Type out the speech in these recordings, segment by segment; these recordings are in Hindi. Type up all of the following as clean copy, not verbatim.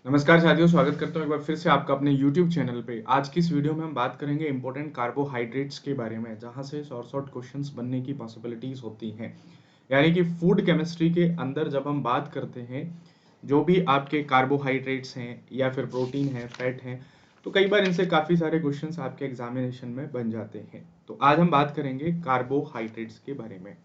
नमस्कार साथियों, स्वागत करता हूँ एक बार फिर से आपका अपने YouTube चैनल पे। आज की इस वीडियो में हम बात करेंगे इंपॉर्टेंट कार्बोहाइड्रेट्स के बारे में, जहाँ से शॉर्ट क्वेश्चंस बनने की पॉसिबिलिटीज होती हैं। यानी कि फूड केमिस्ट्री के अंदर जब हम बात करते हैं, जो भी आपके कार्बोहाइड्रेट्स हैं या फिर प्रोटीन है, फैट हैं, तो कई बार इनसे काफ़ी सारे क्वेश्चंस आपके एग्जामिनेशन में बन जाते हैं। तो आज हम बात करेंगे कार्बोहाइड्रेट्स के बारे में।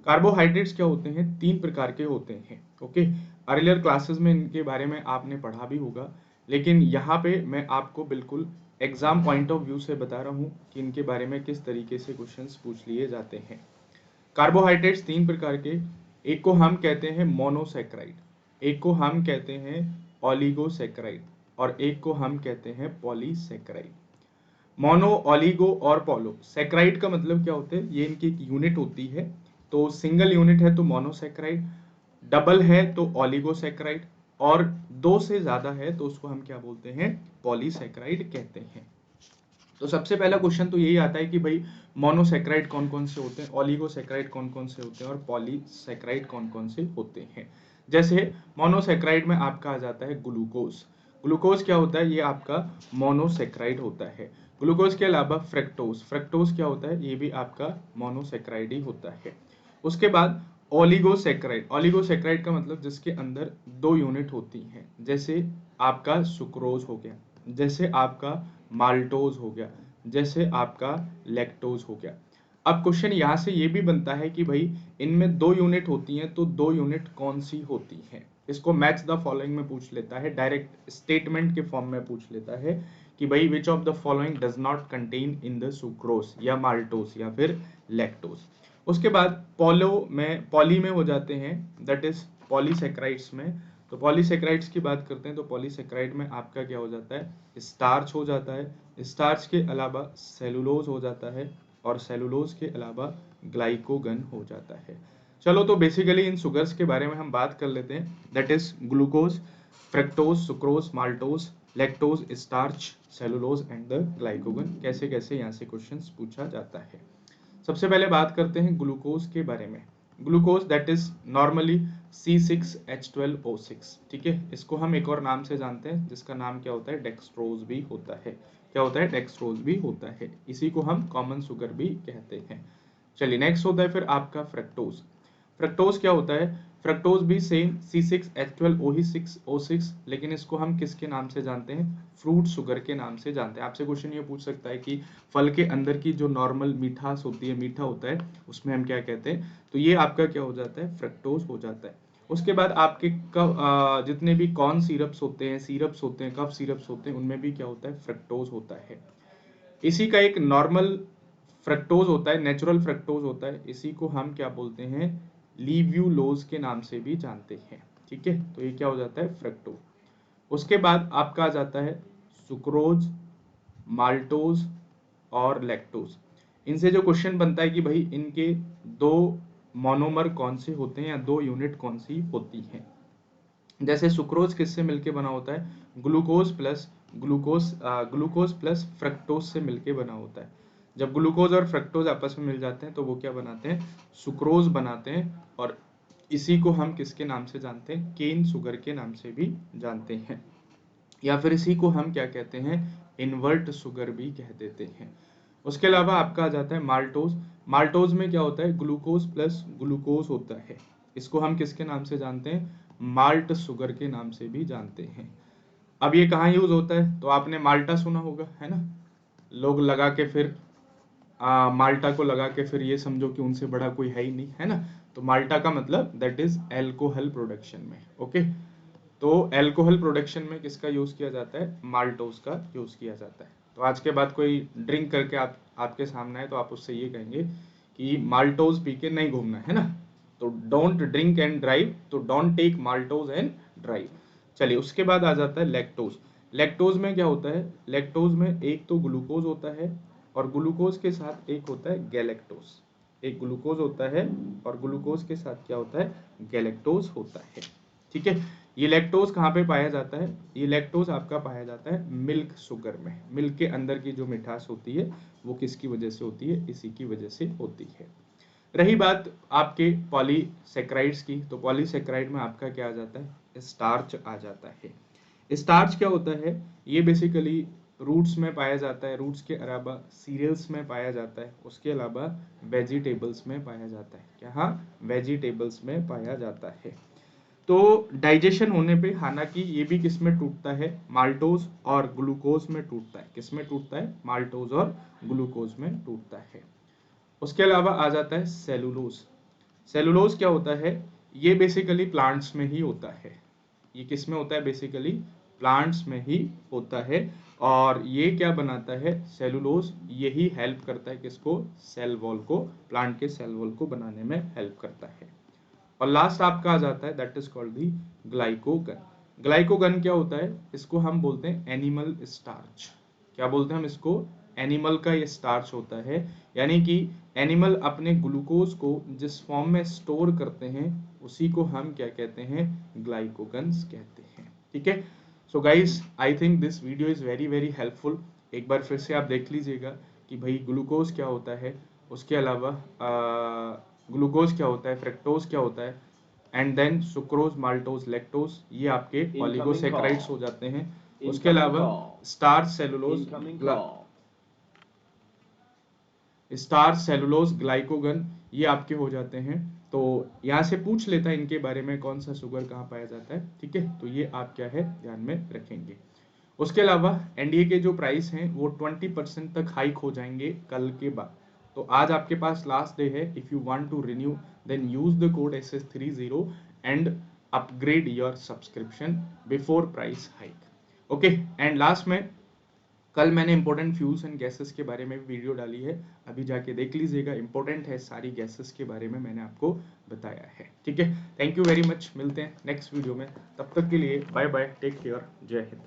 कार्बोहाइड्रेट्स क्या होते हैं? 3 प्रकार के होते हैं। ओके, अर्लियर क्लासेस में इनके बारे में आपने पढ़ा भी होगा, लेकिन यहाँ पे मैं आपको बिल्कुल एग्जाम पॉइंट ऑफ व्यू से बता रहा हूँ कि इनके बारे में किस तरीके से क्वेश्चंस पूछ लिए जाते हैं। कार्बोहाइड्रेट्स 3 प्रकार के, एक को हम कहते हैं मोनोसैकेराइड, एक को हम कहते हैं ओलिगोसैकेराइड और एक को हम कहते हैं पॉलीसैकेराइड। मोनो, ओलिगो और पॉलो सैकराइड का मतलब क्या होता है? ये इनकी एक यूनिट होती है। तो सिंगल यूनिट है तो मोनोसैकेराइड, डबल है तो ओलिगोसैकेराइड और दो से ज्यादा है तो उसको हम क्या बोलते हैं? पॉलीसैकेराइड कहते हैं। तो सबसे पहला क्वेश्चन तो यही आता है कि भाई मोनोसैकेराइड कौन कौन से होते हैं, ओलिगोसैकेराइड कौन कौन से होते हैं और पॉलीसैकेराइड कौन कौन से होते हैं। जैसे मोनोसैकेराइड में आपका आ जाता है ग्लूकोज। ग्लूकोज क्या होता है? ये आपका मोनोसैकेराइड होता है। ग्लूकोज के अलावा फ्रक्टोज, फ्रक्टोज क्या होता है? ये भी आपका मोनोसैकेराइड ही होता है। उसके बाद ओलिगोसैकेराइड, ओलिगोसैकेराइड का मतलब जिसके अंदर दो यूनिट होती हैं, जैसे आपका सुक्रोज हो गया, जैसे आपका माल्टोज हो गया, जैसे आपका लैक्टोज हो गया। अब क्वेश्चन यहाँ से ये भी बनता है कि भाई इनमें दो यूनिट होती हैं तो दो यूनिट कौन सी होती हैं? इसको मैच द फॉलोइंग में पूछ लेता है, डायरेक्ट स्टेटमेंट के फॉर्म में पूछ लेता है कि भाई which of the following does not contain in the sucrose या माल्टोज या फिर लैक्टोज। उसके बाद पॉली में हो जाते हैं, दैट इज पॉलीसैकेराइड्स में। तो पॉलीसैकेराइड्स की बात करते हैं तो पॉलीसैकेराइड में आपका क्या हो जाता है? स्टार्च हो जाता है। स्टार्च के अलावा सेलुलोज हो जाता है और सेलुलोज के अलावा ग्लाइकोगन हो जाता है। चलो, तो बेसिकली इन सुगर्स के बारे में हम बात कर लेते हैं, that is glucose, fructose, sucrose, maltose, lactose, starch, cellulose and the glycogen. कैसे कैसे यहाँ से क्वेश्चंस पूछा जाता है। सबसे पहले बात करते हैं ग्लूकोज के बारे में। Glucose that is normally C6H12O6। ठीक है, इसको हम एक और नाम से जानते हैं जिसका नाम क्या होता है? डेक्सट्रोज भी होता है। क्या होता है? डेक्सट्रोज भी होता है। इसी को हम कॉमन शुगर भी कहते हैं। चलिए, नेक्स्ट होता है फिर आपका फ्रक्टोज। फ्रक्टोज क्या होता है? फ्रक्टोज भी सेम C6H12O6, लेकिन इसको हम किसके नाम से जानते हैं? फ्रूट शुगर के नाम से जानते हैं। आपसे क्वेश्चन ये पूछ सकता है कि फल के अंदर की जो नॉर्मल मिठास होती है, मीठा होता है, उसमें हम क्या कहते हैं? तो ये आपका क्या हो जाता है? फ्रक्टोज हो जाता है। उसके बाद आपके जितने भी कॉर्न सिरप्स होते हैं, कफ सिरप्स होते हैं, उनमें भी क्या होता है? फ्रक्टोज होता है। इसी का एक नॉर्मल फ्रक्टोज होता है, नेचुरल फ्रक्टोज होता है, इसी को हम क्या बोलते हैं? लीव्यूलोज के नाम से भी जानते हैं। ठीक है, तो ये क्या हो जाता है? फ्रक्टोज। उसके बाद आपका आ जाता है सुक्रोज, माल्टोज और लैक्टोज। इनसे जो क्वेश्चन बनता है कि भाई इनके दो मोनोमर कौन से होते हैं या दो यूनिट कौन सी होती हैं। जैसे सुक्रोज किससे मिलके बना होता है? ग्लूकोज प्लस फ्रक्टोज से मिलके बना होता है। जब ग्लूकोज और फ्रक्टोज आपस में मिल जाते हैं तो वो क्या बनाते हैं? सुक्रोज बनाते हैं। और इसी को हम किसके नाम से जानते हैं? केन शुगर के नाम से भी जानते हैं, या फिर इसी को हम क्या कहते हैं? इन्वर्ट शुगर भी कह देते हैं। उसके अलावा आपका आ जाता है माल्टोज। माल्टोज में क्या होता है? ग्लूकोज प्लस ग्लूकोज होता है। इसको हम किसके नाम से जानते हैं? माल्ट शुगर के नाम से भी जानते हैं। अब ये कहाँ यूज होता है? तो आपने माल्टा सुना होगा, है ना? लोग लगा के फिर माल्टा को लगा के फिर ये समझो कि उनसे बड़ा कोई है ही नहीं, है ना? तो माल्टा का मतलब दैट इज एल्कोहल प्रोडक्शन में। ओके, तो एल्कोहल प्रोडक्शन में किसका यूज किया जाता है? माल्टोज का यूज किया जाता है। तो आज के बाद कोई ड्रिंक करके आपके सामने है तो आप उससे ये कहेंगे कि माल्टोज पी के नहीं घूमना, है ना? तो डोंट ड्रिंक एंड ड्राइव, तो don't take maltose and drive. चलिए, उसके बाद आ जाता है लैक्टोज। लैक्टोज में क्या होता है? लैक्टोज में एक तो ग्लूकोज होता है और ग्लूकोज के साथ एक होता है गैलेक्टोज। एक ग्लूकोज होता है और ग्लूकोज के साथ क्या होता है? गैलेक्टोज होता है। ठीक है, ये लैक्टोज कहाँ पे पाया जाता है? ये लैक्टोज आपका पाया जाता है मिल्क शुगर में। मिल्क के अंदर की जो मिठास होती है वो किसकी वजह से होती है? इसी की वजह से होती है। रही बात आपके पॉलीसेक्राइड्स की, तो पॉलीसेक्राइड में आपका क्या आ जाता है? स्टार्च आ जाता है। स्टार्च क्या होता है, ये बेसिकली रूट्स में पाया जाता है, रूट्स के अलावा सीरियल्स में पाया जाता है, उसके अलावा वेजिटेबल्स में पाया जाता है। क्या, हाँ, वेजिटेबल्स में पाया जाता है। तो डाइजेशन होने पे हालांकि ये भी किस में टूटता है, माल्टोज और ग्लूकोज में टूटता है। किस में टूटता है, माल्टोज और ग्लूकोज में टूटता है। उसके अलावा आ जाता है सेलुलोज। सेलुलोज क्या होता है, ये बेसिकली प्लांट्स में ही होता है। ये किस में होता है, बेसिकली प्लांट्स में ही होता है। और ये क्या बनाता है, सेलुलोज, यही हेल्प करता है किसको, सेल वॉल को, प्लांट के सेल वॉल को बनाने में हेल्प करता है। और लास्ट आपका आ जाता है दैट इज कॉल्ड दी ग्लाइकोगन। ग्लाइकोगन क्या होता है, इसको हम बोलते हैं एनिमल स्टार्च। क्या बोलते हैं हम इसको, एनिमल का ये स्टार्च होता है। यानी कि एनिमल अपने ग्लूकोज को जिस फॉर्म में स्टोर करते हैं उसी को हम क्या कहते हैं, ग्लाइकोगन्स कहते हैं। ठीक है। So guys, I think this video is very very helpful. एक बार फिर से आप देख लीजिएगा कि भाई ग्लूकोज क्या होता है, उसके अलावा ग्लूकोज क्या होता है, फ्रक्टोज क्या होता है, and then sucrose, maltose, lactose, ये आपके ऑलिगोसैकेराइड्स हो जाते हैं। उसके अलावा starch, cellulose, starch, cellulose, glycogen, ये आपके हो जाते हैं। तो यहाँ से पूछ लेता है इनके बारे में, कौन सा शुगर कहाँ पाया जाता है। ठीक है, तो ये आप क्या है ध्यान में रखेंगे। उसके अलावा एनडीए के जो प्राइस हैं वो 20% तक हाइक हो जाएंगे कल के बाद। तो आज आपके पास लास्ट डे है। If you want to renew then use the code SS30 and upgrade your subscription before price hike. Okay. And last में, कल मैंने इंपॉर्टेंट फ्यूल्स एंड गैसेस के बारे में वीडियो डाली है, अभी जाके देख लीजिएगा। इंपॉर्टेंट है, सारी गैसेस के बारे में मैंने आपको बताया है। ठीक है, थैंक यू वेरी मच, मिलते हैं नेक्स्ट वीडियो में। तब तक के लिए बाय बाय, टेक केयर, जय हिंद।